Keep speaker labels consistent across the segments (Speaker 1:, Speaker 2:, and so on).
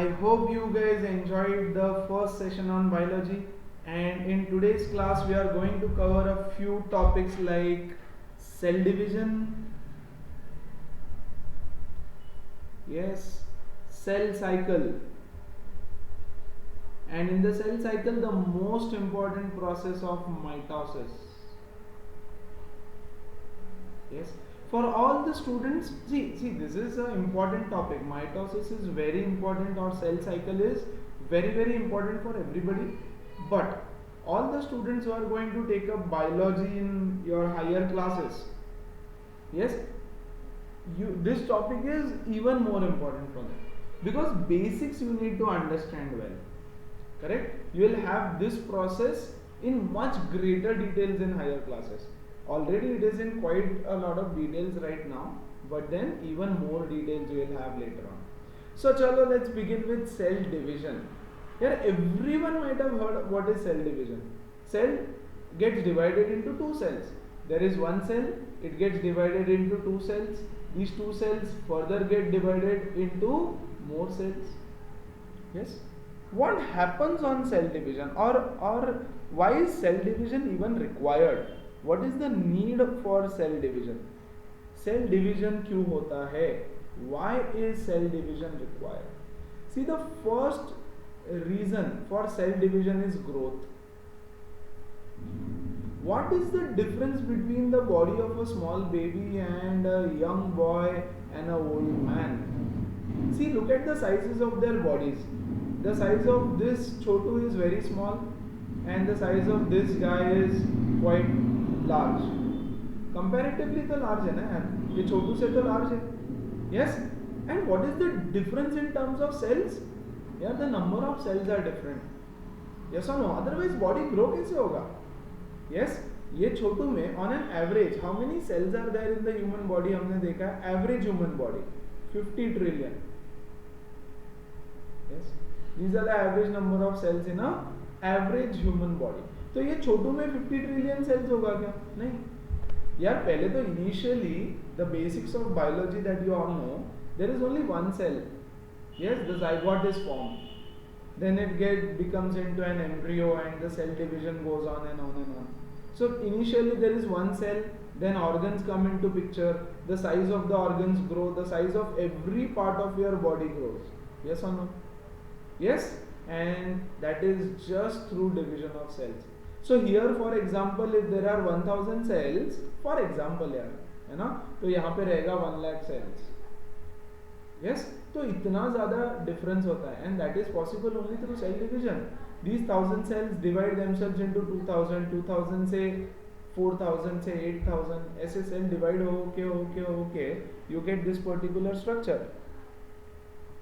Speaker 1: I hope you guys enjoyed the first session on biology, and in today's class we are going to cover a few topics like cell division, yes, cell cycle, and in the cell cycle the most important process of mitosis. Yes, for all the students, see this is an important topic. Mitosis is very important, or cell cycle is very important for everybody. But all the students who are going to take up biology in your higher classes, yes, this topic is even more important for them, because basics you need to understand well. Correct? You will have this process in much greater details in higher classes. Already it is in quite a lot of details right now, but then even more details you will have later on. So chalo, let's begin with cell division. Here everyone might have heard what is cell division. Cell gets divided into two cells. There is one cell, it gets divided into two cells. These two cells further get divided into more cells. Yes? What happens on cell division, or why is cell division even required? What is the need for cell division? Cell division क्यों होता है? Why is cell division required? See, the first reason for cell division is growth. What is the difference between the body of a small baby and a young boy and an old man? See, look at the sizes of their bodies. The size of this Chotu is very small, and the size of this guy is quite large. Comparatively तो large है ना यार, ये छोटू से तो large है. Yes, and what is the difference in terms of cells? यार, the number of cells are different. Yes or no? Otherwise body grow कैसे होगा? Yes, ये छोटू में on an average how many cells are there in the human body? हमने देखा है average human body 50 trillion. Yes, these are the average number of cells in a average human body. तो ये छोटू में 50 ट्रिलियन सेल्स होगा क्या? नहीं यार, पहले तो initially the basics of biology that you all know, there is only one cell. Yes, the zygote is formed, then it becomes into an embryo and the cell division goes on and on and on. So initially there is one cell, then organs come into picture, the size of the organs grow, the size of every part of your body grows. Yes or no? Yes, and that is just through division of cells. So here for example, if there are 1000 cells, for example यार, है ना, तो यहाँ पे रहेगा 1 lakh cells. Yes, तो इतना ज़्यादा difference होता है, and that is possible only through cell division. These 1000 cells divide themselves into 2000, 2000 से 4000 से 8000, ऐसे cell divide होके you get this particular structure.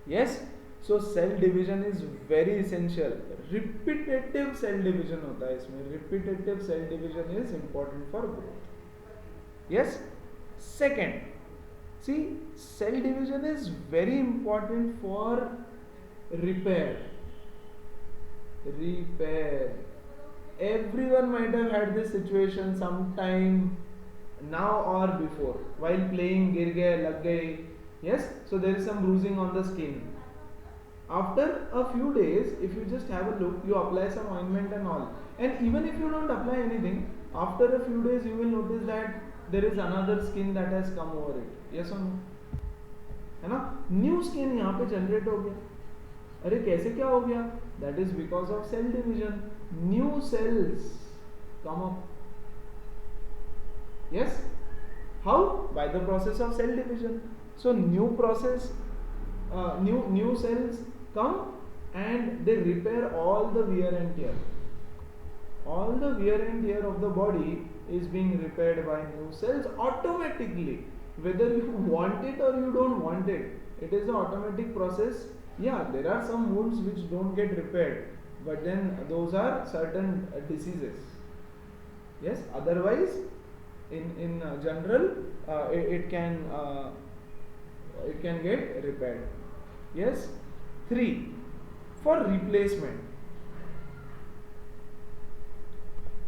Speaker 1: Yes, so cell division is very essential. Repetitive cell division होता है इसमें. Repetitive cell division is important for growth. Yes. Second, see, cell division is very important for repair. Everyone might have had this situation sometime now or before. While playing, गिर गए, लग गए. Yes, so there is some bruising on the skin. After a few days, if you just have a look, you apply some ointment and all, and even if you don't apply anything, after a few days you will notice that there is another skin that has come over it. Yes or no? है ना? New skin यहाँ पे generate हो गया. अरे कैसे क्या हो गया? That is because of cell division. New cells come up. Yes? How? By the process of cell division. So new process, new cells come and they repair all the wear and tear. All the wear and tear of the body is being repaired by new cells automatically, whether you want it or you don't want it. It is an automatic process. Yeah, there are some wounds which don't get repaired, but then those are certain diseases. Yes, otherwise in general it can get repaired. Yes. 3, for replacement.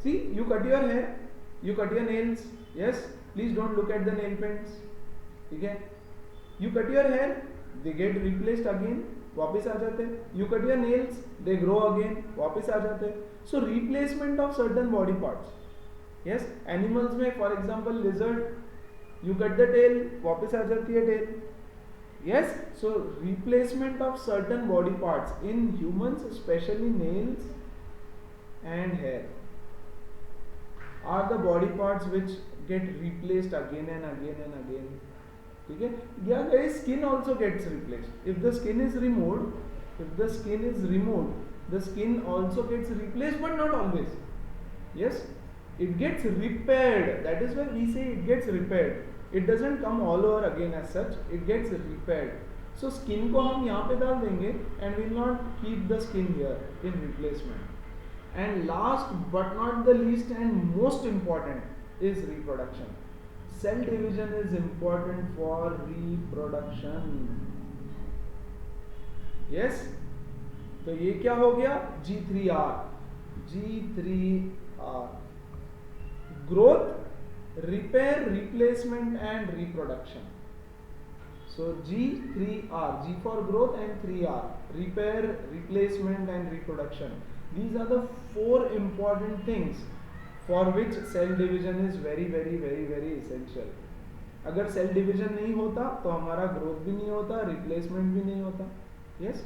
Speaker 1: See, you cut your hair, you cut your nails. Yes, please don't look at the nail paints. Okay, you cut your hair, they get replaced again. वापस आ जाते हैं. You cut your nails, they grow again, वापस आ जाते हैं. So replacement of certain body parts. Yes, animals में for example lizard, you cut the tail, वापस आ जाती है tail. Yes, so replacement of certain body parts in humans, especially nails and hair, are the body parts which get replaced again and again and again. ठीक है. या guys, skin also gets replaced. If the skin is removed, the skin also gets replaced, but not always. Yes, it gets repaired. That is why we say it gets repaired. It doesn't come all over again as such. It gets repaired. So skin को हम यहाँ पे डाल देंगे and will not keep the skin here in replacement. And last but not the least and most important is reproduction. Cell division is important for reproduction. Yes, तो ये क्या हो गया? G3R. Growth, repair, replacement and reproduction. So G3R, G for growth and 3R, repair, replacement and reproduction. These are the 4 important things for which cell division is very very very very essential. अगर cell division नहीं होता तो हमारा growth भी नहीं होता, replacement भी नहीं होता. Yes.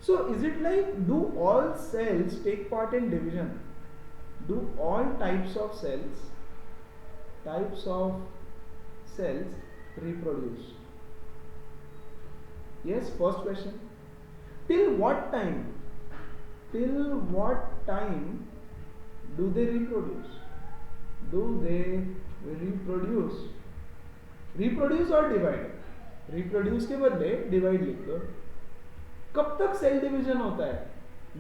Speaker 1: So is it like, do all cells take part in division? Do all types of cells reproduce? Yes, first question. Till what time do they reproduce? Reproduce or divide? Reproduce के बदले divide लिख दो. कब तक cell division होता है?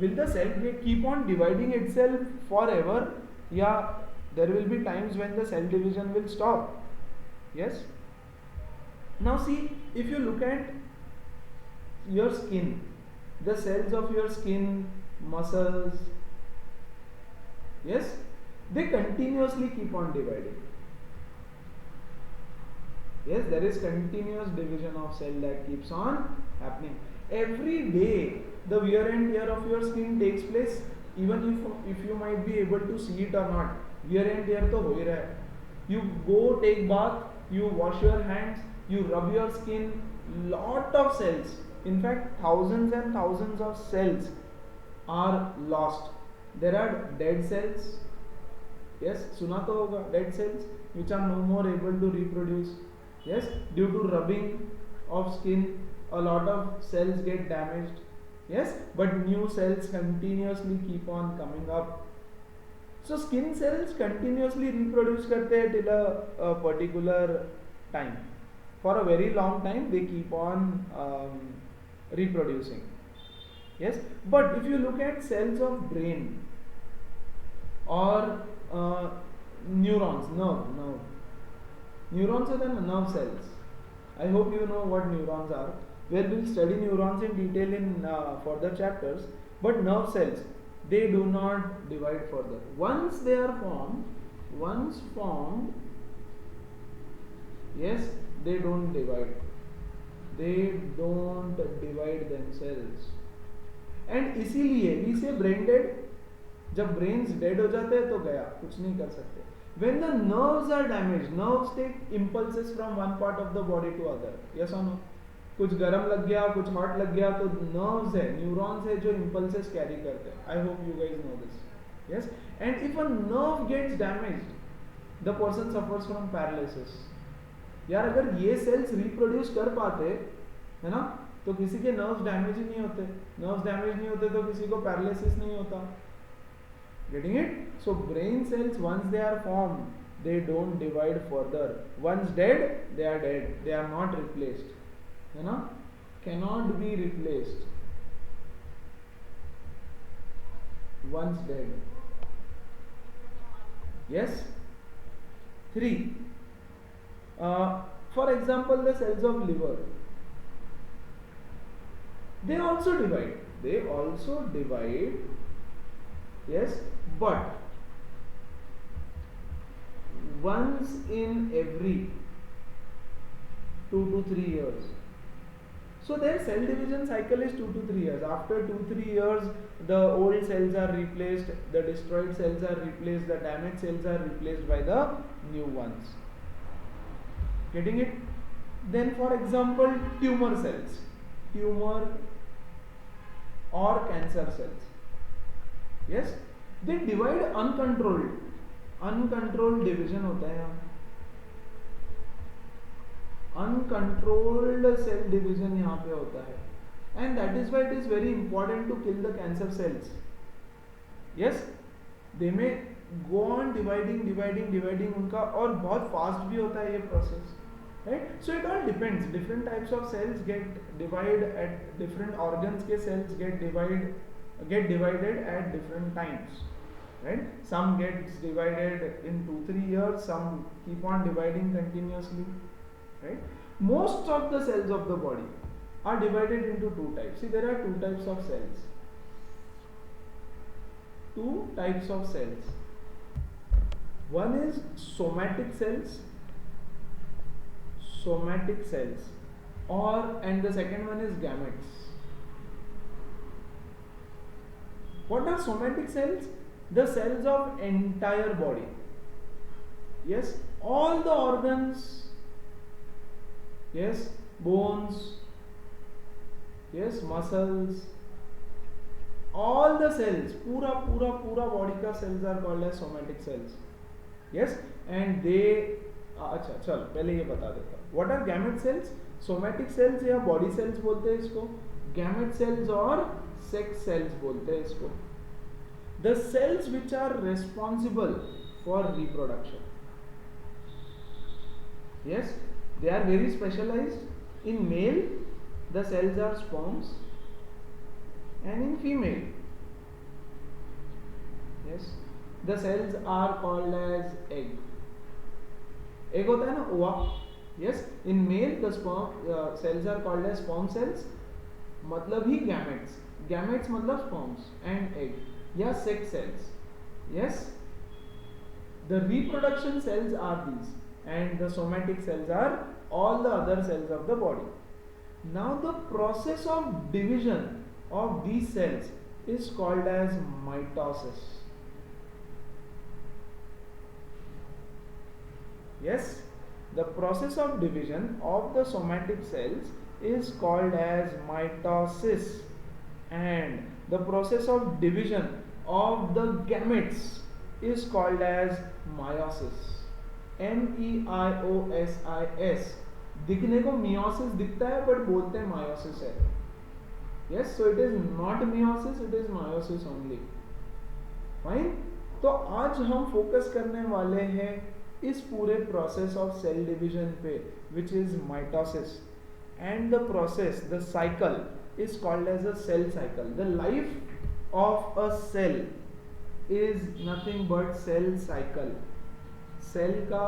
Speaker 1: Will the cell keep on dividing itself forever? या there will be times when the cell division will stop? Yes. Now see, if you look at your skin, the cells of your skin, muscles, yes, they continuously keep on dividing. Yes, there is continuous division of cell that keeps on happening. Every day the wear and tear of your skin takes place, even if you might be able to see it or not. Wear and tear तो हो ही रहा है. You go take bath, you wash your hands, you rub your skin, lot of cells, in fact thousands and thousands of cells are lost. There are dead cells. Yes, सुना तो होगा, dead cells which are no more able to reproduce. Yes, due to rubbing of skin, a lot of cells get damaged. Yes, but new cells continuously keep on coming up. So skin cells continuously reproduce करते हैं till a particular time. For a very long time they keep on reproducing. Yes, but if you look at cells of brain or neurons, neurons are the nerve cells. I hope you know what neurons are. We'll study neurons in detail in further chapters. But nerve cells, they do not divide further. Once they are formed, yes, they don't divide. They don't divide themselves. And इसीलिए we say brain dead. जब brains dead हो जाते हैं तो गया, कुछ नहीं कर सकते. When the nerves are damaged, nerves take impulses from one part of the body to other. Yes or no? कुछ गरम लग गया, कुछ हॉट लग गया, तो nerves है, neurons है जो impulses carry करते हैं. I hope you guys know this. Yes, and if a nerve gets damaged, the person suffers from paralysis. यार अगर ये cells reproduce कर पाते, है ना, तो किसी के nerves damage ही नहीं होते. Nerves damage नहीं होते तो किसी को paralysis नहीं होता. Getting it? So brain cells, once they are formed, they don't divide further. Once dead, they are dead. They are not replaced. You know, cannot be replaced. Once dead. Yes. 3. For example, the cells of liver. They also divide. Yes, but once in every 2 to 3 years. So their cell division cycle is 2 to 3 years. After 2-3 years, the old cells are replaced, the destroyed cells are replaced, the damaged cells are replaced by the new ones. Getting it? Then for example, tumor cells, tumor or cancer cells. Yes, they divide uncontrolled. Uncontrolled division होता है यहाँ. Uncontrolled cell division यहाँ पे होता है. And that is why it is very important to kill the cancer cells. Yes, they may go on dividing उनका, और बहुत fast भी होता है ये process. Right? So it all depends. Different types of cells get divided at different organs के cells get divided at different times. Right? Some gets divided in 2-3 years. Some keep on dividing continuously. Right? Most of the cells of the body are divided into two types. See, there are two types of cells. Two types of cells. One is somatic cells. Somatic cells. And the second one is gametes. What are somatic cells? The cells of entire body. Yes, all the organs. Yes, bones. Yes, muscles. All the cells, पूरा body का cells are called as somatic cells. Yes, and they अच्छा चल पहले ये बता देता हूँ. What are gamete cells? Somatic cells या body cells बोलते हैं इसको. Gamete cells और sex cells बोलते हैं इसको. The cells which are responsible for reproduction. Yes, they are very specialized. In male, the cells are sperms, and in female, yes, the cells are called as egg. Egg होता है ना, ओवा. Yes, in male the sperm cells are called as sperm cells. मतलब ही gametes. Gametes मतलब sperms and egg. या sex cells. Yes, the reproduction cells are these, and the somatic cells are all the other cells of the body. Now the process of division of these cells is called as mitosis. Yes, the process of division of the somatic cells is called as mitosis, and the process of division of the gametes is called as meiosis. MEIOSIS. दिखने को meiosis दिखता है, but बोलते हैं meiosis है. Yes, so it is not meiosis, it is meiosis only. Fine. तो आज हम फोकस करने वाले हैं इस पूरे प्रोसेस ऑफ सेल डिवीजन पे, which is mitosis, and the process, the cycle is called as a cell cycle. The life of a cell is nothing but cell cycle. Cell का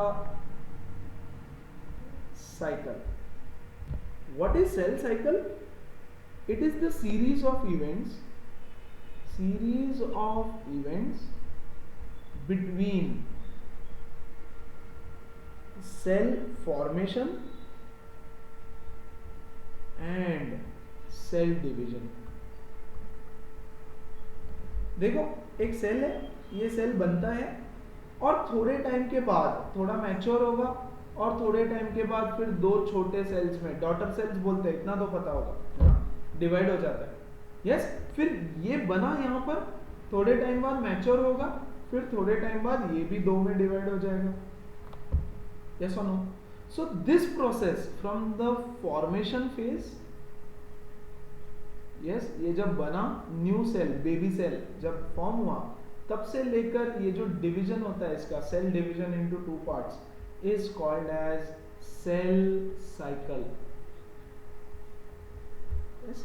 Speaker 1: cycle. What is cell cycle? It is the series of events between cell formation and cell division. देखो, एक cell है, ये cell बनता है और थोड़े time के बाद थोड़ा मैच्योर होगा, और थोड़े टाइम के बाद फिर दो छोटे सेल्स में, डॉटर सेल्स बोलते हैं, इतना तो पता होगा, डिवाइड हो जाता है. यस, फिर ये बना यहाँ पर, थोड़े टाइम बाद मैच्योर होगा, फिर थोड़े टाइम बाद ये भी दो में डिवाइड हो जाएगा. यस और no? So this process from the formation phase, yes, ये जब बना न्यू सेल, बेबी सेल जब फॉर्म हुआ, तब से लेकर ये जो डिवीजन होता है इसका, cell division into two parts, is called as cell cycle. Yes.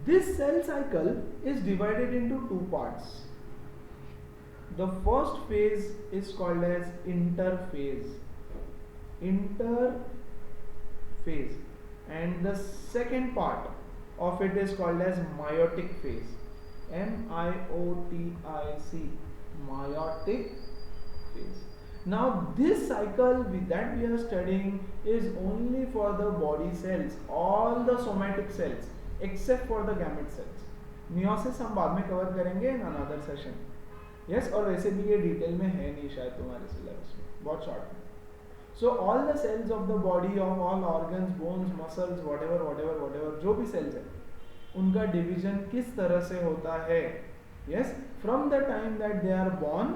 Speaker 1: This cell cycle is divided into two parts. The first phase is called as interphase. Interphase. And the second part of it is called as meiotic phase. MIOTIC. Meiotic phase. Now this cycle that we are studying is only for the body cells, all the somatic cells except for the gamete cells. Meiosis हम बाद में cover करेंगे in another session. Yes, और वैसे भी ये detail में है नहीं शायद तुम्हारे सिलेबस में, बहुत शॉर्ट में. So all the cells of the body, of all organs, bones, muscles, whatever जो भी cells है उनका division किस तरह से होता है. Yes, from the time that they are born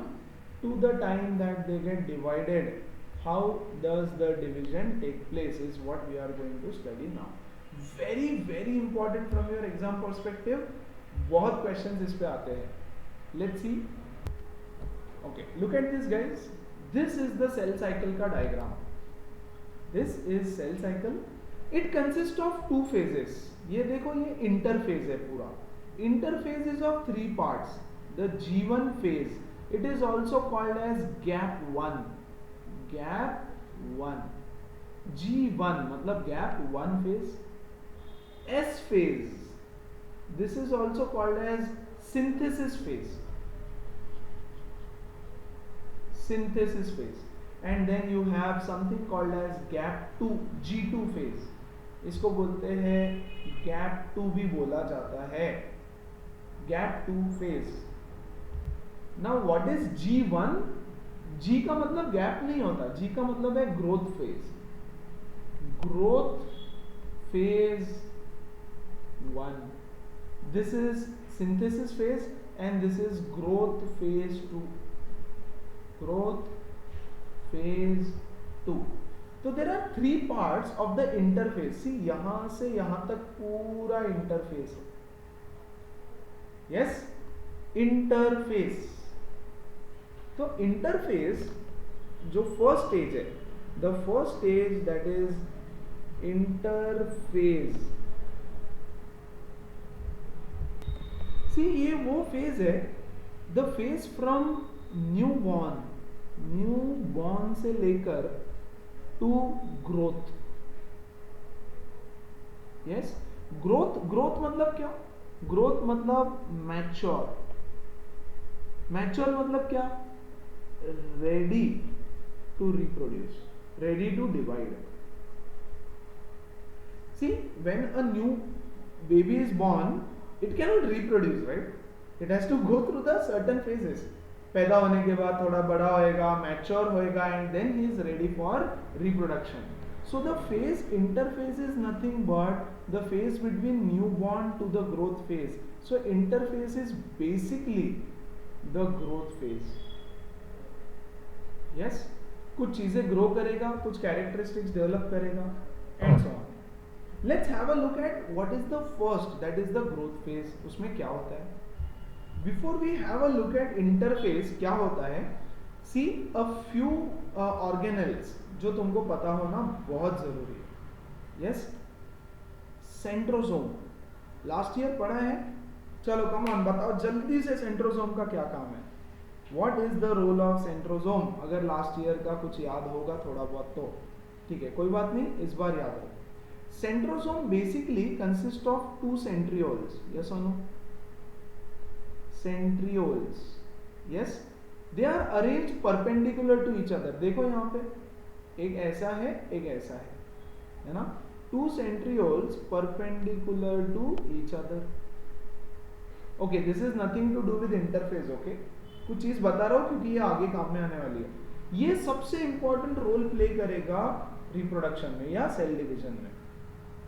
Speaker 1: to the time that they get divided, how does the division take place is what we are going to study now. Very important from your exam perspective. बहुत questions इस पे आते हैं. Let's see. Okay, look at this guys. This is the cell cycle का diagram. This is cell cycle. It consists of two phases. ये देखो ये interphase है पूरा. Interphase is of three parts. The G1 phase. It is also called as gap 1. Gap 1. G1 मतलब gap 1 phase. S phase. This is also called as synthesis phase. Synthesis phase. And then you have something called as gap 2, G2 phase. इसको बोलते हैं gap 2 भी बोला जाता है. Gap 2 phase. Now what is G1? G का मतलब gap नहीं होता. G का मतलब है growth phase. Growth phase 1. This is synthesis phase and this is growth phase 2. Growth phase 2. So there are three parts of the interface. See यहाँ से यहाँ तक पूरा interface है. Yes, interface. तो interface जो first stage है, the first stage that is interphase. See ये वो phase है, the phase from newborn से लेकर to growth. Yes, growth मतलब क्या? Growth मतलब mature. Mature मतलब क्या? Ready to reproduce, ready to divide. See, when a new baby is born, it cannot reproduce, right? It has to go through the certain phases. पैदा होने के बाद थोड़ा बड़ा होएगा, mature होएगा, and then he is ready for reproduction. So the phase interphase is nothing but the phase between newborn to the growth phase. So interphase is basically the growth phase. Yes, कुछ चीजें grow करेगा, कुछ characteristics develop करेगा, and so on. Let's have a look at what is the first, that is the growth phase. उसमें क्या होता है? Before we have a look at interphase क्या होता है? See a few organelles जो तुमको पता होना बहुत जरूरी है. Yes, सेंट्रोसोम लास्ट ईयर पढ़ा है. चलो कम ऑन बताओ जल्दी से सेंट्रोसोम का क्या काम है. What is the role of centrosome? अगर लास्ट ईयर का कुछ याद होगा थोड़ा बहुत तो ठीक है, कोई बात नहीं, इस बार याद रखो. Centrosome basically consists of two centrioles. Yes or no? Centrioles. Yes, they are arranged perpendicular to each other. देखो यहाँ पे एक ऐसा है, एक ऐसा है ना? Two centrioles perpendicular to each other. Okay, this is nothing to do with interphase. Okay, कुछ चीज बता रहा हूँ क्योंकि ये आगे काम में आने वाली है. ये सबसे इंपॉर्टेंट रोल प्ले करेगा रिप्रोडक्शन में या सेल डिवीजन में,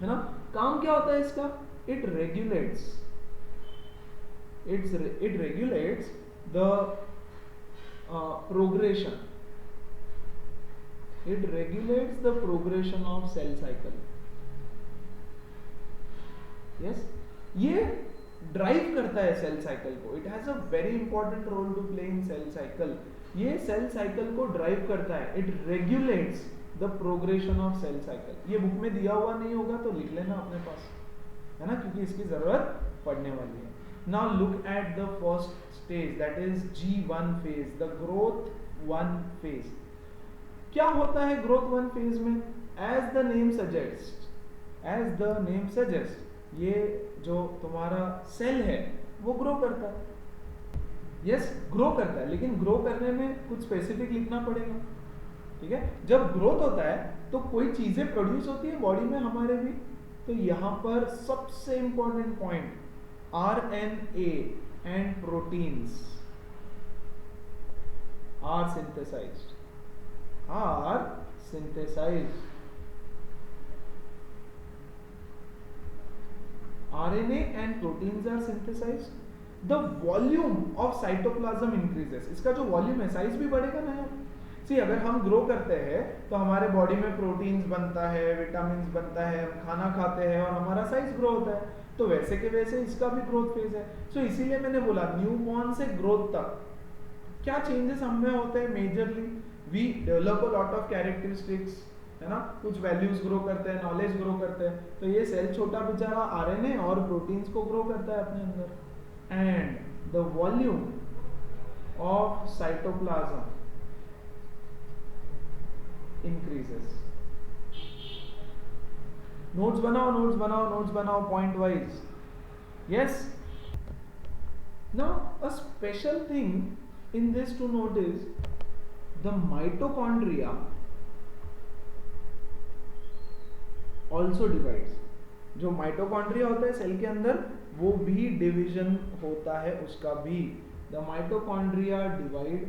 Speaker 1: है ना? काम क्या होता है इसका? It regulates the progression. It regulates the progression of cell cycle. Yes, ये ड्राइव करता है सेल साइकिल को. It has a very important role to play in cell cycle. ये सेल साइकिल को ड्राइव करता है. It regulates the progression of cell cycle. ये book में दिया हुआ नहीं होगा तो लिख लेना अपने पास, है ना, क्योंकि इसकी जरूरत पड़ने वाली है. Now look at the first stage that is G1 phase, the growth 1 phase. क्या होता है ग्रोथ 1 फेज में? एज द नेम सजेस्ट, ये जो तुम्हारा सेल है वो ग्रो करता है. यस ग्रो करता है, लेकिन ग्रो करने में कुछ स्पेसिफिक लिखना पड़ेगा, ठीक है। जब ग्रोथ होता है तो कोई चीजें प्रोड्यूस होती है बॉडी में हमारे भी, तो यहां पर सबसे important point, RNA and proteins are synthesized, are synthesized. RNA and proteins are synthesized. The volume of cytoplasm increases. इसका जो वॉल्यूम है, साइज भी बढ़ेगा ना यार। सी अगर हम ग्रो करते हैं तो हमारे बॉडी में प्रोटीन्स बनता है, विटामिन बनता है, हम खाना खाते हैं और हमारा साइज ग्रो होता है, तो वैसे के वैसे इसका भी ग्रोथ फेज है। सो इसीलिए मैंने बोला न्यूबॉर्न से ग्रोथ तक क्या चेंजेस हम में होते हैं majorly, we develop a lot of characteristics, है ना, कुछ वैल्यूज ग्रो करते हैं, नॉलेज ग्रो करते हैं, तो ये सेल छोटा बेचारा आरएनए और प्रोटीन्स को ग्रो करता है अपने अंदर। And the volume of cytoplasm increases. Notes बनाओ, नोट्स बनाओ, नोट्स बनाओ point wise. Yes, now a special thing in this to note is the mitochondria also divides. जो माइटोकॉन्ड्रिया होता है सेल के अंदर वो भी डिवीजन होता है उसका भी, the mitochondria divide.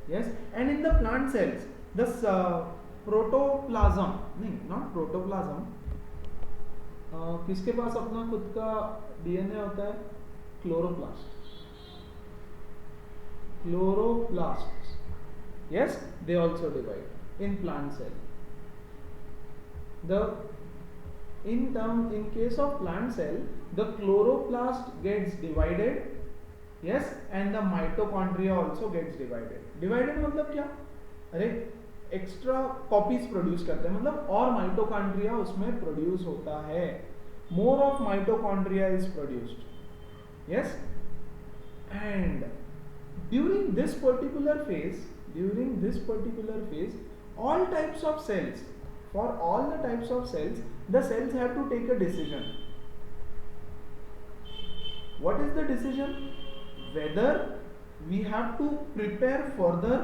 Speaker 1: Yes, and in the plant cells the protoplasm, नहीं not protoplasm, किसके पास अपना खुद का डीएनए होता है, chloroplast, chloroplasts, yes, they also divide in plant cell. In case of plant cell, the chloroplast gets divided, yes, and the mitochondria also gets divided. Divided मतलब क्या, अरे एक्स्ट्रा कॉपीज प्रोड्यूस करते हैं, मतलब और माइटोकॉन्ड्रिया उसमें प्रोड्यूस होता है, more of mitochondria is produced, yes. And during this particular phase, all types of cells, for all the types of cells, the cells have to take a decision. What is the decision? Whether we have to prepare further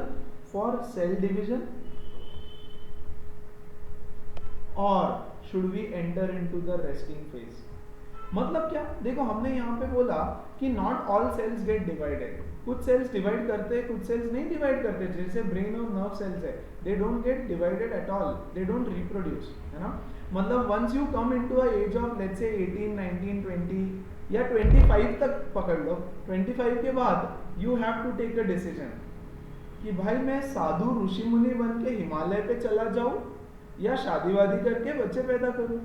Speaker 1: for cell division or should we enter into the resting phase. मतलब क्या, देखो हमने यहाँ पे बोला कि not all cells get divided, कुछ cells divide करते हैं, कुछ सेल्स नहीं डिवाइड करते, जैसे ब्रेन और नर्व सेल्स है, they don't get divided at all, they don't reproduce, है ना। मतलब once you come into a age of let's say 18, 19, 20 या 25 तक पकड़ लो, 25 के बाद you have to take a decision कि भाई मैं साधु ऋषि मुनि बन के हिमालय पे चला जाऊं या शादी वादी करके बच्चे पैदा करूं,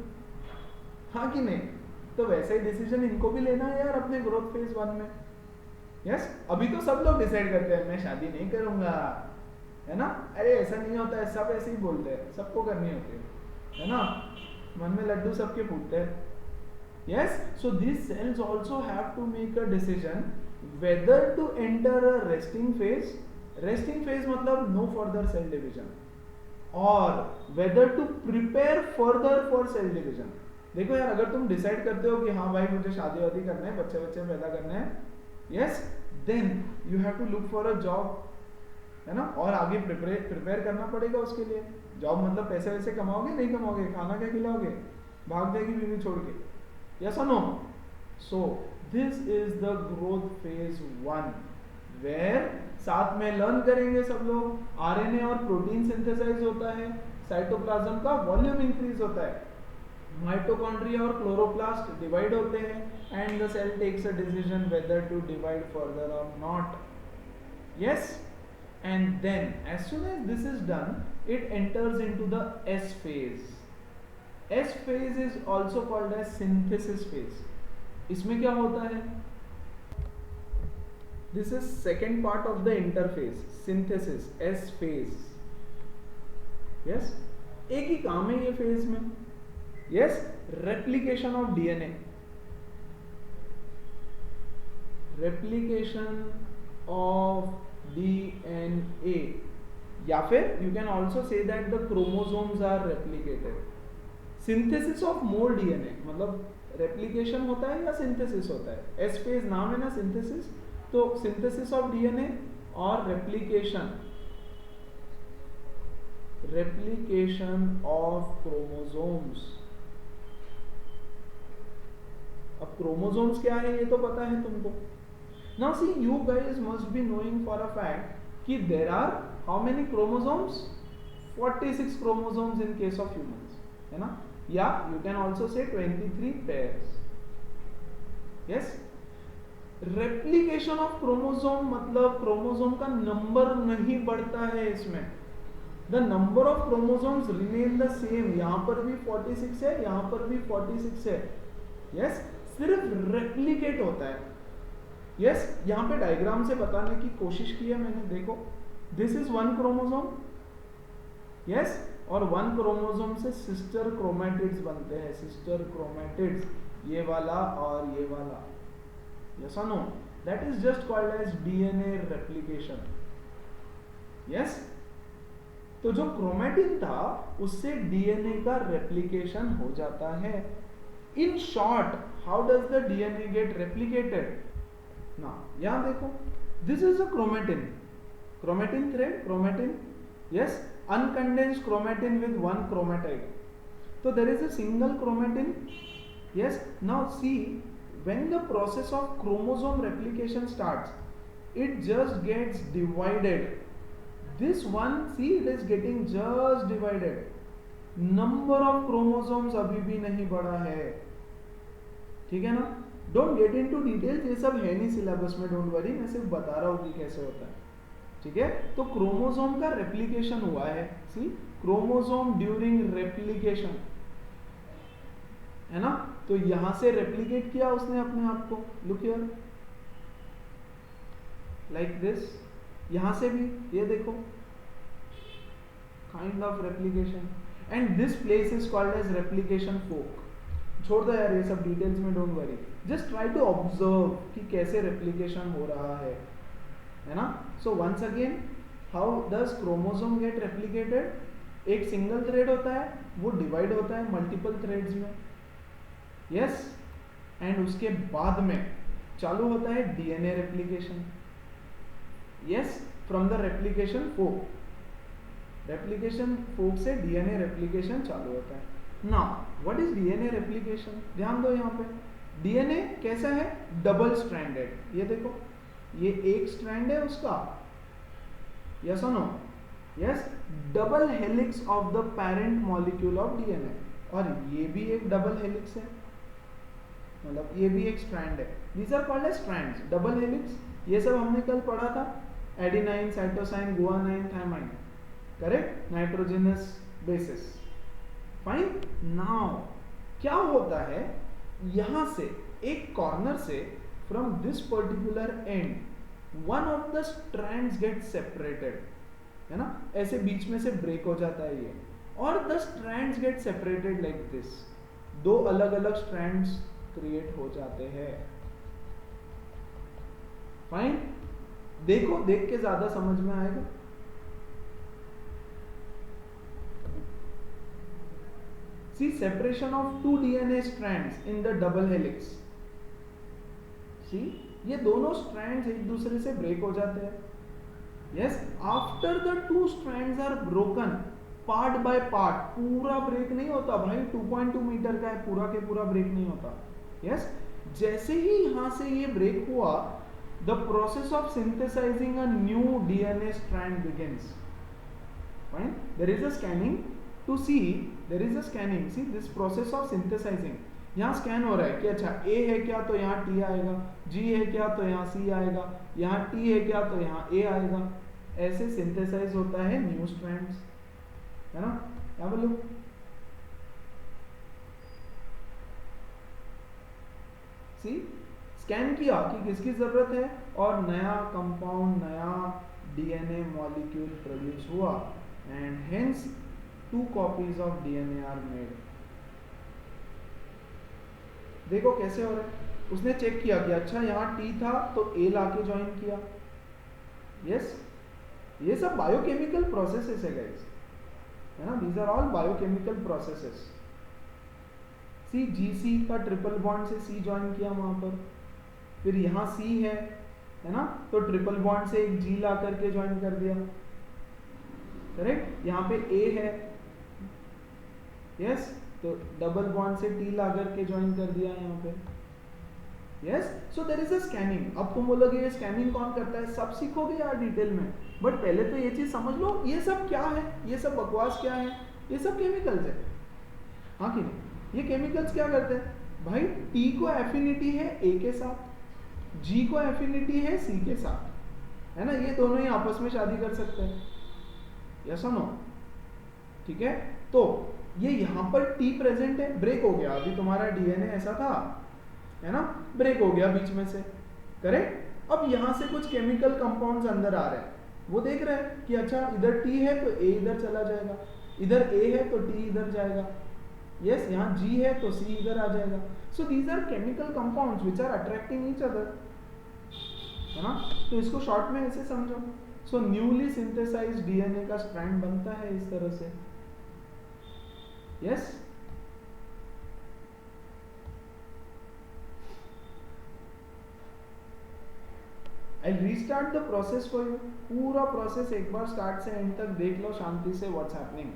Speaker 1: हाँ कि नहीं। तो वैसे ही डिसीजन इनको भी लेना है यार अपने ग्रोथ फेज 1 में। यस, अभी तो सब लोग डिसाइड करते हैं मैं शादी नहीं करूंगा, है ना, अरे ऐसा नहीं होता है, सब ऐसे ही बोलते हैं, सबको करनी होती है ना, मन में लड्डू सबके फूटते हैं। Yes, so this cells also have to make a decision whether to enter a resting phase, resting phase मतलब नो फर्दर सेल डिवीजन, और whether to prepare further for cell division. देखो यार, अगर तुम डिसाइड करते हो कि हाँ भाई मुझे शादी वादी करना है, बच्चे बच्चे पैदा करने हैं, yes, then you have to look for a job, है ना, और आगे प्रिपेयर करना पड़ेगा उसके लिए। जॉब मतलब पैसे वैसे कमाओगे, नहीं कमाओगे, खाना क्या खिलाओगे, भाग देगी बीवी छोड़ के, यस और no. So this is the growth phase 1 where साथ में लर्न करेंगे सब लोग, आरएनए और प्रोटीन सिंथेसाइज होता है, साइटोप्लाज्म का वॉल्यूम इंक्रीज होता है, माइटोकॉन्ड्रिया और क्लोरोप्लास्ट डिवाइड होते हैं, and the cell takes a decision whether to divide further और not. Yes, and then as soon as this is done it enters into the S phase. S phase is also called as synthesis phase. इसमें क्या होता है, this is second part of the interphase, synthesis, S phase. Yes, एक ही काम है ये phase में। Yes, replication of DNA, replication of DNA, या फिर you can also say that the chromosomes are replicated. Synthesis of more DNA मतलब replication होता है या सिंथेसिस होता है, एस फेज नाम है ना सिंथेसिस, तो सिंथेसिस ऑफ डीएनए और replication of chromosomes। अब chromosomes क्या है ये तो पता है तुमको। Now see, you guys must be knowing for a fact कि there are how many chromosomes? 46 chromosomes in case of humans, है ना? या you can also say 23 pairs। Yes? Replication of chromosome मतलब chromosome का नंबर नहीं बढ़ता है इसमें। The number of chromosomes remain the same। यहाँ पर भी 46 है, यहाँ पर भी 46 है। Yes? सिर्फ replicate होता है। Yes? यहाँ पे डायग्राम से बताने की कोशिश की है मैंने, देखो। This is one chromosome। Yes? और one chromosome से sister chromatids बनते हैं, sister chromatids, ये वाला और ये वाला। Yes or no? That is just called as DNA replication। Yes? तो जो क्रोमेटिन था उससे डीएनए का रेप्लिकेशन हो जाता है। In short, how does the DNA get replicated? ना यहां देखो, this is a chromatin thread, chromatin, yes, uncondensed chromatin with one chromatid. तो there is a single chromatin. Yes, now see, when the process of chromosome replication starts, it just gets divided। This one, see, it is getting just divided। Number of chromosomes अभी भी नहीं बढ़ा है, ठीक है ना? Don't get into details, ये सब है नहीं सिलेबस में, डोंट वरी, मैं सिर्फ बता रहा हूँ कि कैसे होता है, ठीक है? तो क्रोमोसोम का रेप्लिकेशन हुआ है, सी, क्रोमोसोम ड्यूरिंग रेप्लिकेशन, है ना? तो यहां से रेप्लिकेट किया उसने अपने आप को, लुक हियर, लाइक दिस। यहां से भी ये देखो, kind of replication, and this place is called as replication fork. छोड़ दो यार ये सब डिटेल्स में, don't worry, just try to observe कि कैसे रेप्लिकेशन हो रहा है ना? So once again, how does chromosome get replicated? एक सिंगल थ्रेड होता है, वो डिवाइड होता है मल्टीपल थ्रेड्स में, यस, एंड उसके बाद में चालू होता है DNA replication. Yes, from the replication fork से DNA replication चालू होता है। Now, what is DNA replication? ध्यान दो यहाँ पे, DNA कैसा है? Double stranded. ये देखो, ये एक स्ट्रैंड है उसका, yes or no? Yes, double helix of the parent molecule of DNA, और ये भी एक डबल हेलिक्स है, मतलब ये भी एक स्ट्रैंड है। These are called as strands, double helix. ये सब हमने कल पढ़ा था, adenine, cytosine, guanine, thymine, correct, nitrogenous bases, fine. Now क्या होता है, यहां से एक कॉर्नर से, from this particular end one of the strands get separated, है ना? ऐसे बीच में से ब्रेक हो जाता है ये, और the strands get separated like this. दो अलग अलग स्ट्रैंड्स क्रिएट हो जाते हैं, फाइन। देखो, देख के ज्यादा समझ में आएगा। See, separation of two DNA strands in the double helix. See, ये दोनों स्ट्रैंड्स एक दूसरे से ब्रेक हो जाते हैं। Yes, after the two strands are broken part by part, पूरा ब्रेक नहीं होता भाई, 2.2 मीटर का है, पूरा के पूरा ब्रेक नहीं होता। यस, जैसे ही यहां से ये ब्रेक हुआ, the process of synthesizing a new DNA strand begins, fine। there is a scanning to see, there is a scanning, see this process of synthesizing। यहाँ स्कैन हो रहा है कि अच्छा A है क्या तो यहाँ T आएगा, G है क्या तो यहाँ C आएगा, यहाँ T है क्या तो यहाँ A आएगा, ऐसे सिंथेसाइज होता है न्यू स्ट्रैंड्स, है ना? Have a look, see, scan किया कि किसकी जरूरत है, और नया कंपाउंड, नया डीएनए मॉलिक्यूल प्रोड्यूस हुआ, and hence 2 copies of DNA are made. देखो कैसे हो रहा है, उसने चेक किया कि अच्छा यहाँ टी था तो ए लाके ज्वाइन किया। यस, ये सब बायोकेमिकल प्रोसेसेस है गाइस, है ना? These are all biochemical processes. See, GC का ट्रिपल बॉन्ड से C ज्वाइन किया वहां पर, फिर यहाँ C है, है ना, तो ट्रिपल बॉन्ड से एक जी ला करके ज्वाइन कर दिया, करेक्ट। यहाँ पे ए है, यस, तो डबल बॉन्ड से टी ला करके ज्वाइन कर दिया यहाँ पे, yes. So there is a scanning. अब तुम बोलोगे ये स्कैनिंग कौन करता है, सब सीखोगे यार डिटेल में, बट पहले तो ये चीज समझ लो ये सब क्या है, ये सब बकवास क्या है, ये सब केमिकल्स है, हाँ कि नहीं। ये केमिकल्स क्या करते हैं भाई, टी को एफिनिटी है ए के साथ, जी को एफिनिटी है सी के साथ, है ना, ये दोनों ही आपस में शादी कर सकते हैं, यस और नो, ठीक है। तो ये यहाँ पर टी प्रेजेंट है, ब्रेक हो गया, अभी तुम्हारा डीएनए ऐसा था, है ना, ब्रेक हो गया बीच में से, करेक्ट। अब यहाँ से कुछ केमिकल कंपाउंड्स अंदर आ रहे हैं, वो देख रहे हैं कि अच्छा इधर टी है तो ए इधर चला जाएगा, इधर ए है तो टी इधर जाएगा, यस, यहाँ जी है तो सी इधर आ जाएगा। So these are chemical compounds which are attracting each other, है ना, तो इसको शॉर्ट में ऐसे समझो। सो न्यूली सिंथेसाइज्ड डीएनए का स्ट्रैंड बनता है इस तरह से, yes. I'll restart the process for you. पूरा प्रोसेस एक बार स्टार्ट से एंड तक देख लो शांति से what's happening,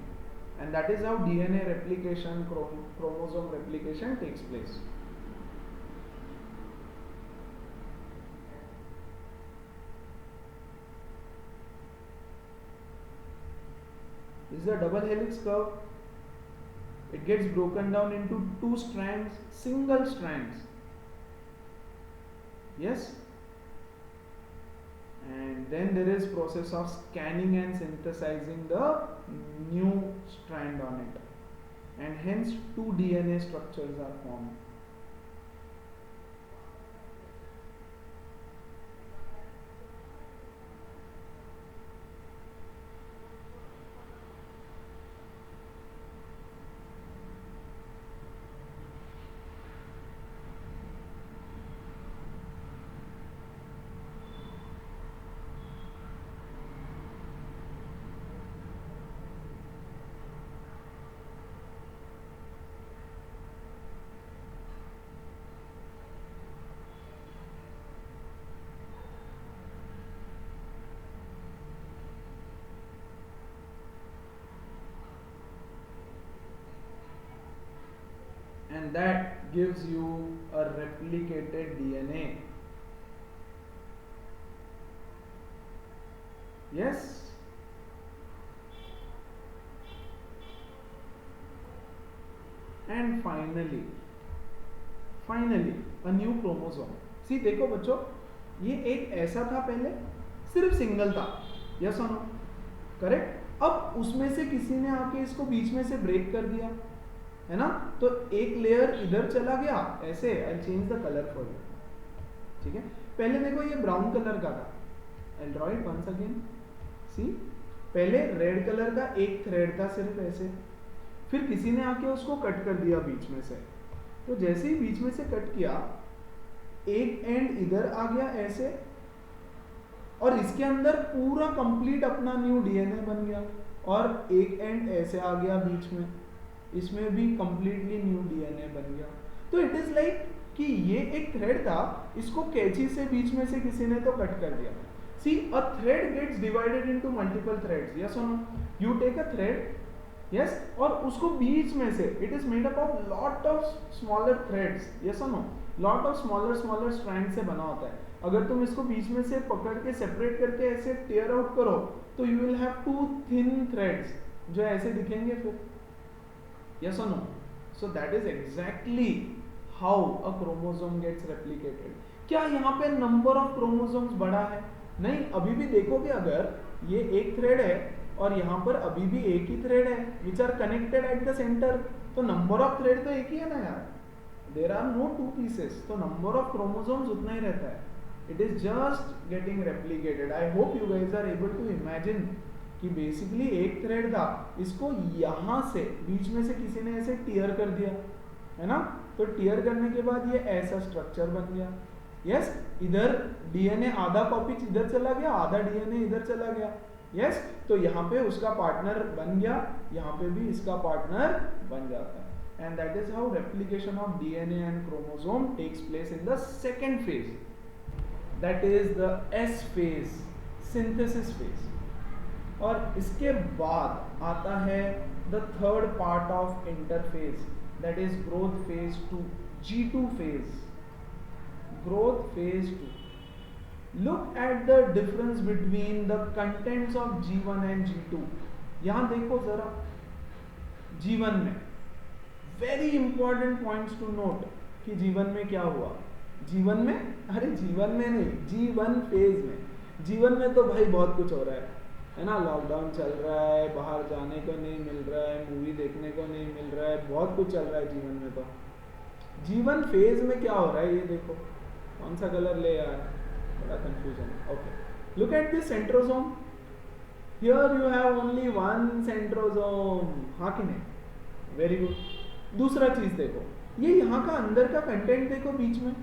Speaker 1: and that is how DNA replication, chromosome replication takes place. This is a double helix curve. It gets broken down into two strands, single strands, yes. And then there is process of scanning and synthesizing the new strand on it, and hence two DNA structures are formed. And that gives you a replicated DNA. Yes. And finally a new chromosome. See, देखो बच्चों, ये एक ऐसा था पहले, सिर्फ single था, yes और नो, करेक्ट। अब उसमें से किसी ने आके इसको बीच में से ब्रेक कर दिया, है ना, तो एक लेयर इधर चला गया ऐसे। I change the colour for you, ठीक है। पहले देखो ये ब्राउन कलर का था, I draw it once again, see, पहले रेड कलर का एक थ्रेड था सिर्फ ऐसे, फिर किसी ने आके उसको कट कर दिया बीच में से, तो जैसे ही बीच में से कट किया, एक एंड इधर आ गया ऐसे, और इसके अंदर पूरा कंप्लीट अपना न्यू डीएनए बन गया, और एक एंड ऐसे आ गया बीच में, इसमें भी कंप्लीटली न्यू डीएनए बन गया। तो इट इज लाइक कि ये एक थ्रेड था, इसको कैंची से बीच में से किसी ने तो कट कर दिया। See, a thread gets divided into multiple threads, yes और no. You take a thread, yes, और उसको बीच में से, it is made up of lot of smaller threads, yes और no, lot of smaller strand से बना होता है। अगर तुम इसको बीच में से पकड़ के सेपरेट करके ऐसे टेयर आउट करो, तो you will have to thin threads जो ऐसे दिखेंगे फिर, yes or no. So that is exactly how a chromosome gets replicated. क्या यहाँ पे नंबर ऑफ क्रोमोसोम्स बढ़ा है? नहीं, अभी भी देखोगे अगर ये एक थ्रेड है और यहाँ पर अभी भी एक ही थ्रेड है which are connected at the center, तो नंबर ऑफ थ्रेड तो एक ही है ना यार, there are no two pieces, तो नंबर ऑफ क्रोमोसोम्स उतना ही रहता है, it is just getting replicated. I hope you guys are able to imagine कि बेसिकली एक थ्रेड था, इसको यहाँ से बीच में से किसी ने ऐसे टियर कर दिया, है ना, तो टियर करने के बाद ये ऐसा स्ट्रक्चर बन गया, यस। इधर डीएनए आधा कॉपी इधर चला गया, आधा डीएनए इधर चला गया, यस। तो यहाँ पे उसका पार्टनर बन गया, यहाँ पे भी इसका पार्टनर बन जाता है, and that is how replication of DNA and chromosome takes place in the second phase. That is the S phase, synthesis phase. और इसके बाद आता है the third part of interphase, that is growth phase two, G2 phase, growth phase two. Look at the difference between the contents of G1 and G2। यहां देखो जरा, G1 में very important points to note कि G1 में क्या हुआ। G1 में, अरे G1 में नहीं, G1 फेज में। G1 में तो भाई बहुत कुछ हो रहा है ना, लॉकडाउन चल रहा है, बाहर जाने को नहीं मिल रहा है, मूवी देखने को नहीं मिल रहा है, बहुत कुछ चल रहा है G1 में। तो G1 फेज में क्या हो रहा है ये देखो, कौन सा कलर ले यार, बड़ा कंफ्यूजन है। Okay, look at this centrosome, here you have only one centrosome, हाँ कि नहीं, वेरी गुड। दूसरा चीज देखो, ये यहाँ का अंदर का कंटेंट देखो, बीच में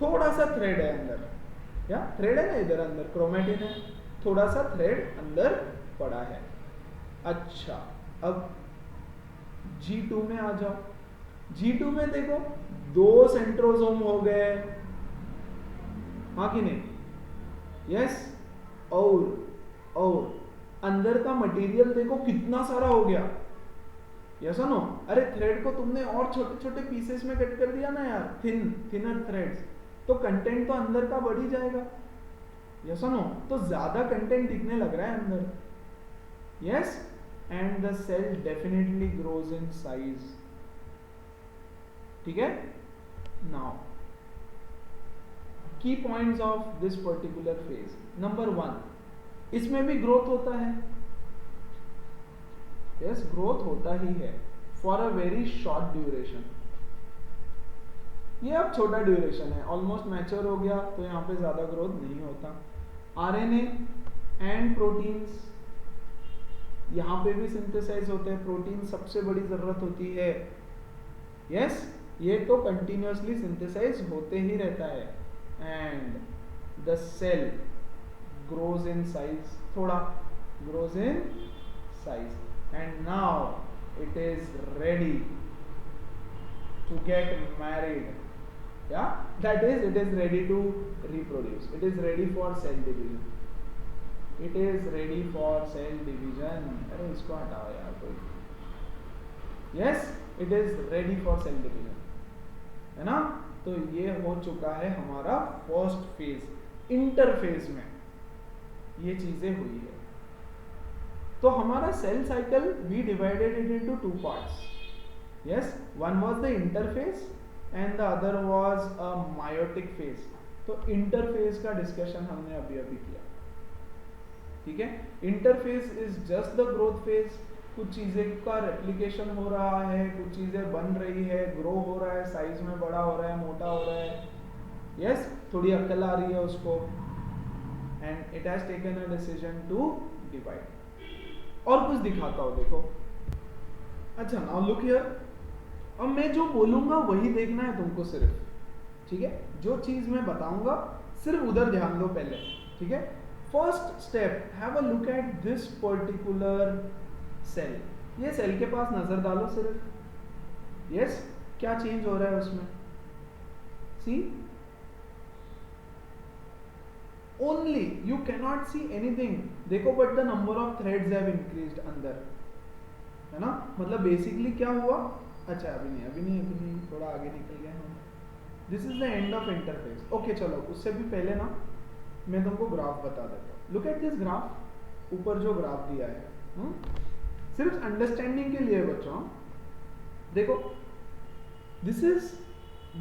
Speaker 1: थोड़ा सा थ्रेड है अंदर, या थ्रेड है ना इधर अंदर, क्रोमेटिन है, थोड़ा सा थ्रेड अंदर पड़ा है। अच्छा, अब G2 में आ जाओ। G2 में देखो 2 सेंट्रोसोम हो गए, हाँ कि नहीं, यस। और अंदर का मटेरियल देखो कितना सारा हो गया, यस नो। अरे थ्रेड को तुमने और छोटे छोटे पीसेस में कट कर दिया ना यार, थिनर थ्रेड्स, तो कंटेंट तो अंदर का बढ़ ही जाएगा, यस नो। तो ज्यादा कंटेंट दिखने लग रहा है अंदर, yes. And the cell definitely grows in size, ठीक है। Now key points of this particular phase, number 1, इसमें भी ग्रोथ होता है, यस, ग्रोथ होता ही है for a very short duration. ये अब छोटा ड्यूरेशन है, ऑलमोस्ट मैच्योर हो गया, तो यहाँ पे ज्यादा ग्रोथ नहीं होता। आरएनए एंड प्रोटीन्स, यहाँ पे भी सिंथेसाइज होते हैं, प्रोटीन सबसे बड़ी जरूरत होती है, यस। ये तो कंटिन्यूअसली सिंथेसाइज होते ही रहता है। And the cell grows in size, थोड़ा grows in size, and now it is ready to get married, yeah, that is, it is ready to reproduce, it is ready for cell division, it is ready for cell division। अरे इसको हटाओ यार कोई, yes, it is ready for cell division, है ना। तो ये हो चुका है हमारा फर्स्ट फेज, इंटरफेज में ये चीजें हुई है। तो हमारा cell cycle we divided it into 2 parts, yes. One was the interphase and the other was a meiotic phase. तो इंटरफेज का डिस्कशन हमने अभी किया, ठीक है। Interphase is just the growth phase, कुछ चीजें का रेप्लिकेशन हो रहा है, कुछ चीजें बन रही है, ग्रो हो रहा है, साइज में बड़ा हो रहा है, मोटा हो रहा है, यस, थोड़ी अक्ल आ रही है उसको, and it has taken a decision to divide. और कुछ दिखाता हूं, देखो। अच्छा, नाउ लुक हियर, अब मैं जो बोलूंगा वही देखना है तुमको सिर्फ, ठीक है। जो चीज मैं बताऊंगा सिर्फ उधर ध्यान दो पहले, ठीक है। First step, have a look at this particular cell. ये सेल के पास नजर डालो सिर्फ, यस, क्या चेंज हो रहा है उसमें, सी, only you cannot see anything, देखो, but the number of threads have increased अंदर, है ना। मतलब बेसिकली क्या हुआ, अच्छा अभी नहीं, थोड़ा आगे निकल गए हम। This is the end of interface. Okay, चलो उससे भी पहले ना मैं तुमको ग्राफ बता देता हूँ। लुक एट दिस ग्राफ, ऊपर जो ग्राफ दिया है, सिर्फ अंडरस्टैंडिंग के लिए बच्चों, देखो, दिस इज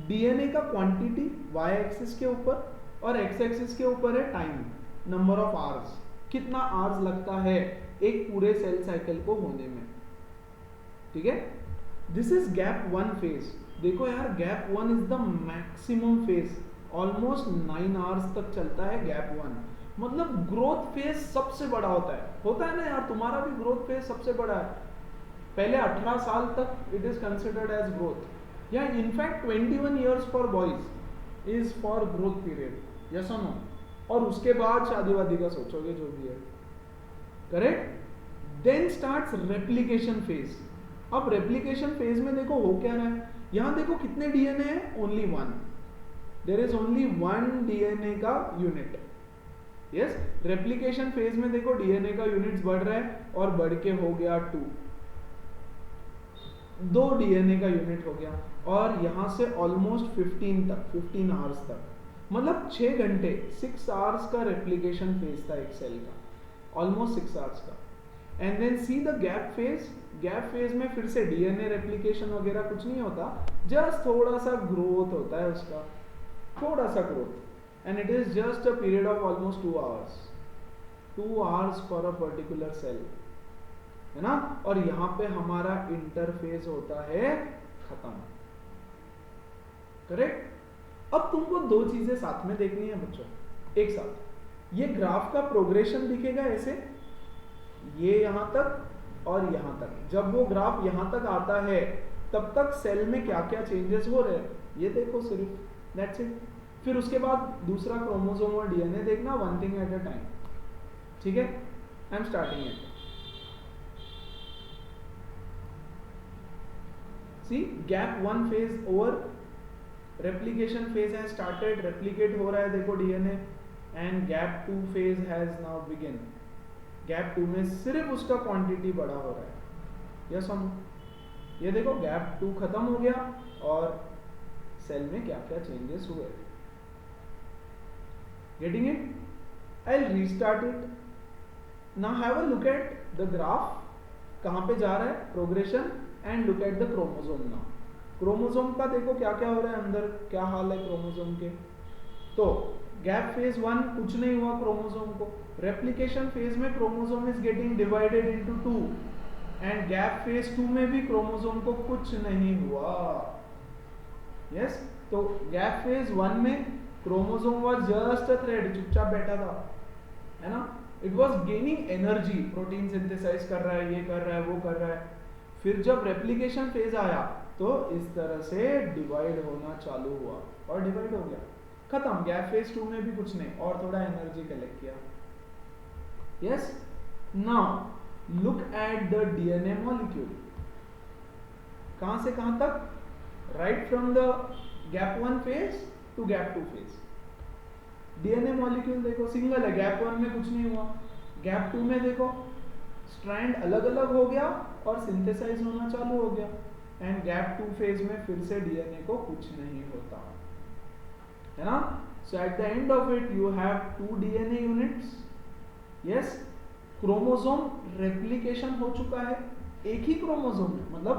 Speaker 1: डीएनए का क्वांटिटी वाई एक्सिस के ऊपर, और एक्स एक्सिस के ऊपर है टाइम, नंबर ऑफ आवर्स, कितना आवर्स लगता है एक पूरे सेल साइकिल को होने में, ठीक है। This is gap 1 phase. देखो यार, gap 1 is the maximum phase, almost 9 hours तक चलता है गैप 1। मतलब ग्रोथ फेज सबसे बड़ा होता है ना यार, तुम्हारा भी ग्रोथ फेज सबसे बड़ा है। पहले 18 साल तक it is considered as growth, या in fact 21 years for boys is for growth period, yes और नो। और उसके बाद शादी वादी का सोचोगे जो भी है, correct. Then starts replication phase. अब रेप्लिकेशन फेज में देखो हो क्या रहा है, यहां देखो कितने डीएनए है, only 1, there is only one DNA का यूनिट। यस, रेप्लिकेशन फेज में देखो डीएनए का यूनिट्स बढ़ रहा है और बढ़ के हो गया 2 डीएनए का यूनिट हो गया, और यहां से ऑलमोस्ट 15 आवर्स तक, मतलब 6 घंटे 6 आवर्स का रेप्लिकेशन फेज था एक सेल का, ऑलमोस्ट 6 आवर्स का। And then see the gap phase. Gap phase में फिर से डीएनए रेप्लिकेशन वगैरह कुछ नहीं होता, जस्ट थोड़ा सा ग्रोथ होता है उसका, थोड़ा सा growth, and it is just a period of almost 2 hours, 2 hours for a particular cell, है ना। और यहां पे हमारा इंटरफेस होता है खत्म। करेक्ट। अब तुमको 2 चीजें साथ में देखनी है बच्चों, एक साथ। ये ग्राफ का प्रोग्रेशन दिखेगा ऐसे, ये यहां तक और यहां तक। जब वो ग्राफ यहां तक आता है तब तक सेल में क्या क्या चेंजेस हो रहे हैं ये देखो सिर्फ, दैट्स इट। फिर उसके बाद दूसरा क्रोमोसोम और डीएनए देखना, one thing at a time, ठीक है। I am starting it. See gap 1 phase over, replication phase has started, replicate हो रहा है देखो DNA, and gap 2 phase has now begin. Gap 2 में सिर्फ उसका क्वांटिटी बड़ा हो रहा है, यस और नो। ये देखो गैप 2 खत्म हो गया और सेल में क्या क्या चेंजेस हुए। Getting it? I will restart it. Now have a look at the graph, कहां पे जा रहा है progression, and look at the chromosome. Now chromosome का देखो क्या क्या हो रहा है अंदर, क्या हाल है क्रोमोसोम के। तो गैप फेज 1 कुछ नहीं हुआ क्रोमोसोम को, रेप्लिकेशन फेज में chromosome is getting divided into 2, and gap phase 2 में भी क्रोमोसोम को कुछ नहीं हुआ। यस, तो गैप फेज 1 में chromosome was just a thread, चुपचाप बैठा था, है ना। It was gaining energy, protein synthesize कर रहा है, ये कर रहा है, वो कर रहा है। फिर जब रेप्लिकेशन फेज आया तो इस तरह से डिवाइड होना चालू हुआ और डिवाइड हो गया, खत्म। गैप फेज 2 में भी कुछ नहीं, और थोड़ा एनर्जी कलेक्ट किया। Yes, now look at the DNA molecule. कहां से कहां तक? Right from the gap 1 phase two gap 2 phase. DNA molecule देखो सिंगल है, गैप 1 में कुछ नहीं हुआ, गैप 2 में देखो स्ट्रैंड अलग अलग हो गया और सिंथेसाइज होना चालू हो गया, एंड गैप 2 फेज में फिर से डीएनए को कुछ नहीं होता, है ना। So at the end of it you have 2 DNA units. Yes, chromosome replication हो चुका है, एक ही क्रोमोसोम में, मतलब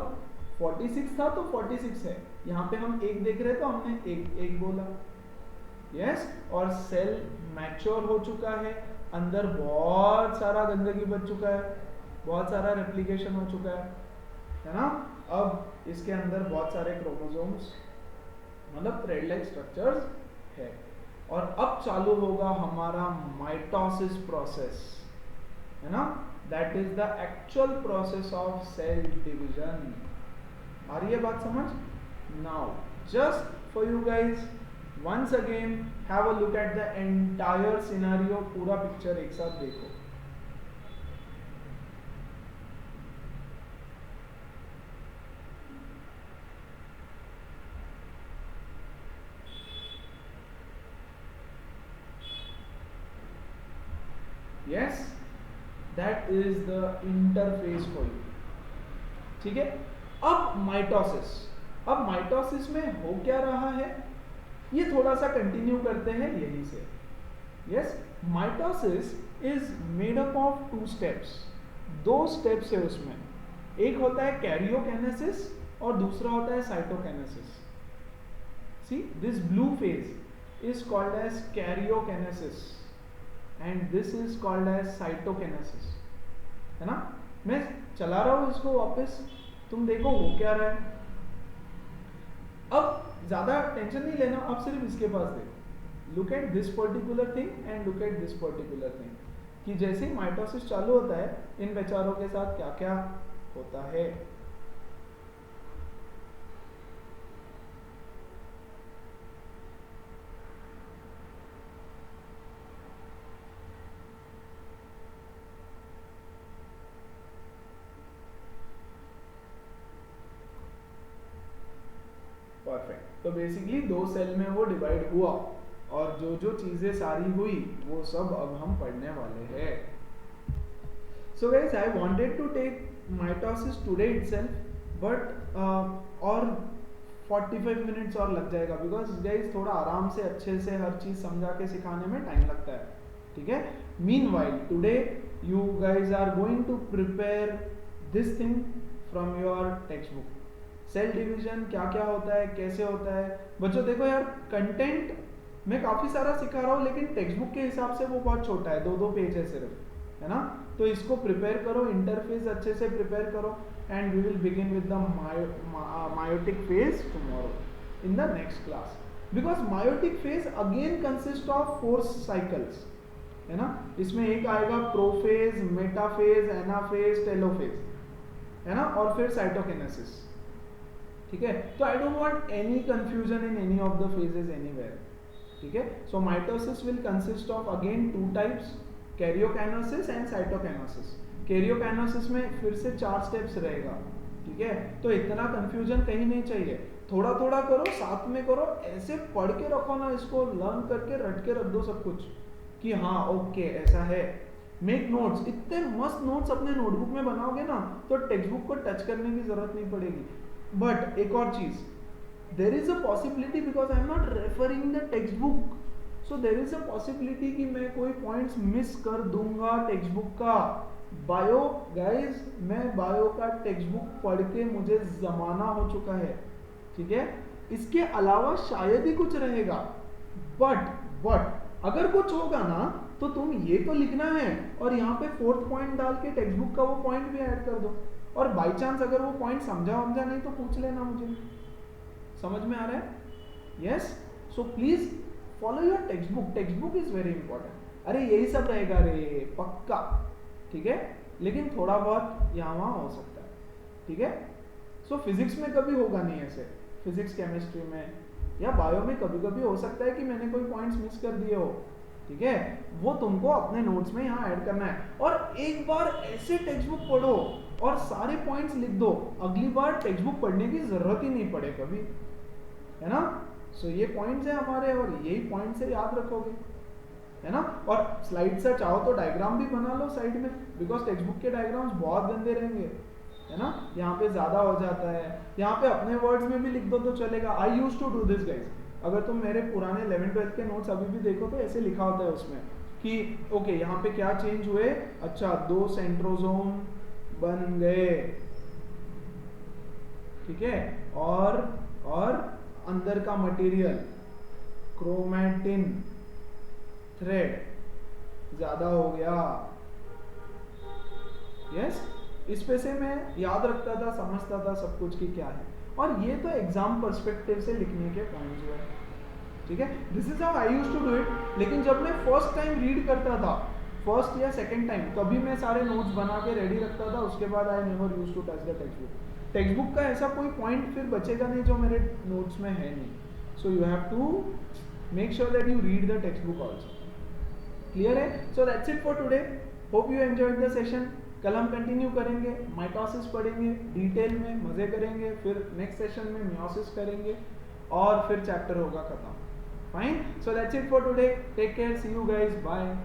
Speaker 1: 46 था तो 46 है, यहाँ पे हम एक देख रहे तो हमने एक बोला। यस, और सेल मैच्योर हो चुका है, अंदर बहुत सारा गंदगी बच चुका है, बहुत सारा रेप्लिकेशन हो चुका है ना। अब इसके अंदर बहुत सारे क्रोमोसोम्स, मतलब थ्रेड लाइक स्ट्रक्चर्स है, और अब चालू होगा हमारा माइटोसिस प्रोसेस, है ना। That is the actual process of cell division. आ रही है बात समझ? Now just for you guys once again have a look at the entire scenario, पूरा पिक्चर एक साथ देखो। yes, that is the interface for you, ठीक है। अब माइटोसिस में हो क्या रहा है ये थोड़ा सा कंटिन्यू करते हैं यहीं से। Yes, mitosis is made up of 2 steps, 2 steps है उसमें, एक होता है कैरियोकाइनेसिस और दूसरा होता है cytokinesis. See this blue phase is called as karyokinesis and this is called as cytokinesis, है ना। मैं चला रहा हूं इसको वापस, तुम देखो हो क्या रहा है। अब ज्यादा टेंशन नहीं लेना, आप सिर्फ इसके पास देखो, look at this particular thing and look at this particular thing, कि जैसे ही माइटोसिस चालू होता है इन बेचारों के साथ क्या क्या होता है। परफेक्ट। तो बेसिकली 2 सेल में वो डिवाइड हुआ और जो जो चीजें सारी हुई वो सब अब हम पढ़ने वाले हैं. So guys, I wanted to take mitosis today itself, but और 45 मिनट्स और लग जाएगा बिकॉज गाइज थोड़ा आराम से अच्छे से हर चीज समझा के सिखाने में टाइम लगता है. ठीक है. Meanwhile today you guys are going to prepare this thing from your textbook. Cell division क्या क्या होता है, कैसे होता है. बच्चों देखो यार, कंटेंट मैं काफी सारा सिखा रहा हूँ लेकिन टेक्स्ट बुक के हिसाब से वो बहुत छोटा है, 2-2 पेज है सिर्फ, है ना. तो इसको प्रिपेयर करो, इंटरफेस अच्छे से प्रिपेयर करो and we will begin with the meiotic phase tomorrow in the next class, because meiotic phase again consists of 4 cycles, है ना. इसमें एक आएगा प्रोफेज, मेटाफेज, एनाफेज, टेलोफेज, है ना, और फिर साइटोकिनेसिस. ठीक है. तो I don't want any confusion in any of the phases anywhere. ठीक है. So mitosis will consist of again 2 types, karyokinesis and cytokinesis. Karyokinesis में फिर से 4 स्टेप्स रहेगा. ठीक है. तो इतना कंफ्यूजन कहीं नहीं चाहिए, थोड़ा थोड़ा करो, साथ में करो, ऐसे पढ़ के रखो ना, इसको लर्न करके रट के रख दो सब कुछ कि हाँ ओके ऐसा है. मेक नोट्स, इतने मस्त नोट्स अपने नोटबुक में बनाओगे ना तो टेक्स्ट बुक को टच करने की जरूरत नहीं पड़ेगी. बट एक और चीज, there is a possibility, because I am not referring the text book, so there is a possibility कि मैं कोई पॉइंट्स मिस कर दूंगा टेक्स्ट बुक का. बायो गाइज, मैं बायो का टेक्स्ट बुक पढ़ के मुझे जमाना हो चुका है. ठीक है. इसके अलावा शायद ही कुछ रहेगा, बट अगर कुछ होगा ना तो तुम ये तो लिखना है और यहाँ पे 4th पॉइंट डाल के टेक्स्ट बुक का वो पॉइंट भी ऐड कर दो. और बाई चांस अगर वो पॉइंट समझा नहीं तो पूछ लेना मुझे. समझ में आ रहा है? Yes. So please follow your textbook. Text book is very important. अरे यही सब रहेगा रे पक्का. ठीक है. लेकिन थोड़ा बहुत यहाँ वहाँ हो सकता है. ठीक है. सो फिजिक्स में कभी होगा नहीं ऐसे, फिजिक्स केमिस्ट्री में या बायो में कभी कभी हो सकता है कि मैंने कोई पॉइंट्स मिस कर दिए हो. ठीक है. वो तुमको अपने नोट्स में यहाँ ऐड करना है. और एक बार ऐसे टेक्स्ट बुक पढ़ो और सारे पॉइंट्स लिख दो, अगली बार टेक्स्ट बुक पढ़ने की जरूरत ही नहीं पड़े कभी, है ना. सो ये पॉइंट्स है हमारे और यही पॉइंट्स है, याद रखोगे, है ना. और स्लाइड से चाहो तो डायग्राम भी बना लो साइड में, बिकॉज टेक्स्ट बुक के डायग्राम्स बहुत गंदे रहेंगे, है ना. यहाँ पे ज्यादा हो जाता है. यहाँ पे अपने वर्ड्स में भी लिख दो तो चलेगा. I used to do this guys. अगर तुम मेरे पुराने 11th-12th के नोट्स अभी भी देखो तो ऐसे लिखा होता है उसमें कि ओके यहाँ पे क्या चेंज हुए. अच्छा 2 सेंट्रोसोम बन गए. ठीक है. और अंदर का मटेरियल क्रोमैटिन थ्रेड ज्यादा हो गया. यस. इस पे से मैं याद रखता था, समझता था सब कुछ कि क्या है. और ये तो एग्जाम पर्सपेक्टिव से लिखने के पॉइंट्स हुए. ठीक है. This is how I used to do it. लेकिन जब मैं फर्स्ट टाइम रीड करता था, फर्स्ट या सेकंड टाइम, तभी मैं सारे नोट्स बना के रेडी रखता था. उसके बाद I never used to touch the text book. Textbook का ऐसा कोई पॉइंट फिर बचेगा नहीं जो मेरे नोट्स में है नहीं. So you have to make sure that you read the text book also. Clear है? So that's it for today. Hope you enjoyed the session. कल हम कंटिन्यू करेंगे, माइटोसिस पढ़ेंगे डिटेल में, मजे करेंगे. फिर नेक्स्ट सेशन में मियोसिस करेंगे और फिर चैप्टर होगा खत्म. Fine. So that's it for today. Take care. See you guys. Bye.